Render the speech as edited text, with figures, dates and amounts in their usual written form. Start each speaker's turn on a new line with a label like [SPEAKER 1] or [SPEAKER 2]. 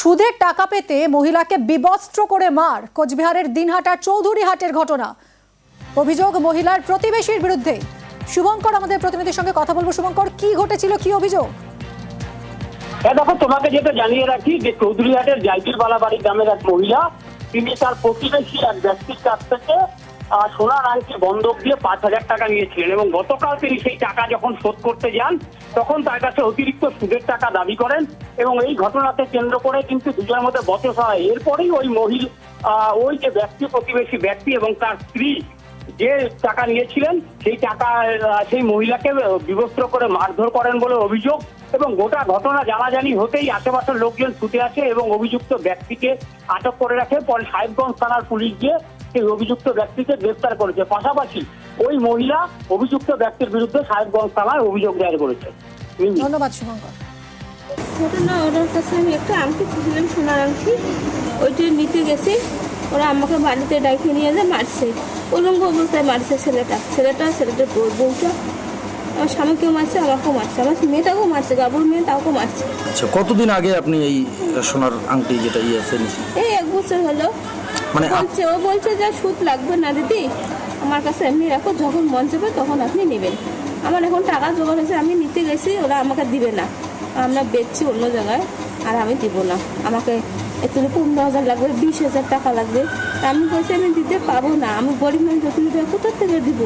[SPEAKER 1] সুদের টাকা পেতে মহিলাকে বিবস্ত্র করে মার। কোচবিহারের দিনহাটার চৌধুরীহাটের ঘটনা। অভিযোগ মহিলার প্রতিবেশীর বিরুদ্ধে। শুভঙ্কর আমাদের প্রতিনিধির সঙ্গে কথা বলবো। শুভঙ্কর, কি ঘটেছিল, কি অভিযোগ?
[SPEAKER 2] দেখো, তোমাকে যেটা জানিয়ে রাখি যে চৌধুরীহাটের জাইতুল বালাবাড়ি গ্রামের এক মহিলা, তিনি তার প্রতিবেশী এক ব্যক্তির কাছ থেকে সোনার আংটি বন্ধক দিয়ে 5,000 টাকা নিয়েছিলেন এবং গতকাল তিনি সেই টাকা যখন শোধ করতে যান তখন তার কাছে অতিরিক্ত সুদের টাকা দাবি করেন এবং এই ঘটনাকে কেন্দ্র করে কিন্তু দুজনের মধ্যে বচসা হয়। এরপরেই ওই যে প্রতিবেশী ব্যক্তি এবং তার স্ত্রী যে টাকা নিয়েছিলেন সেই মহিলাকে বিবস্ত্র করে মারধর করেন বলে অভিযোগ এবং গোটা ঘটনা জানাজানি হতেই আশেপাশের লোকজন ছুটে আসে এবং অভিযুক্ত ব্যক্তিকে আটক করে রাখে। পরে সাহেবগঞ্জ থানার পুলিশ গিয়ে সেই অভিযুক্ত ব্যক্তিকে গ্রেফতার করেছে। পাশাপাশি ওই মহিলা অভিযুক্ত ব্যক্তির বিরুদ্ধে সাহেবগঞ্জ থানায় অভিযোগ দায়ের করেছে।
[SPEAKER 1] ধন্যবাদ শুভঙ্কর।
[SPEAKER 3] ঘটনা, ওনার কাছে আমি একটা আংটি খুঁজলাম, সোনার আংটি, ওইটা নিতে গেছি। ওরা আমাকে বাড়িতে ডাইকে নিয়ে যায়, মারছে। উলঙ্গ অবস্থায় মারছে ছেলেটার বউটা। আমার স্বামীকেও মারছে, আমাকেও মারছে, আমার মেয়েটাকেও মারছে, গাবুর মেয়ে তাকেও মারছে।
[SPEAKER 4] আচ্ছা, কতদিন আগে আপনি এই সোনার আংটি যেটা
[SPEAKER 3] এই 1 বছর হলো। মানে ও বলছে যে সুদ লাগবে না দিদি, আমার কাছে এমনি রাখো, যখন মন চাবে তখন আপনি নেবেন। আমার এখন টাকা জোগাড় হয়েছে, আমি নিতে গেছি, ওরা আমাকে দিবে না। আমরা বেচছি অন্য জায়গায়, আর আমি দিব না। আমাকে একটু 15,000 লাগবে, 20,000 টাকা লাগবে। আমি বলছি আমি দিতে পারবো না, আমি গরিব মানুষ, কোথা থেকে দিব?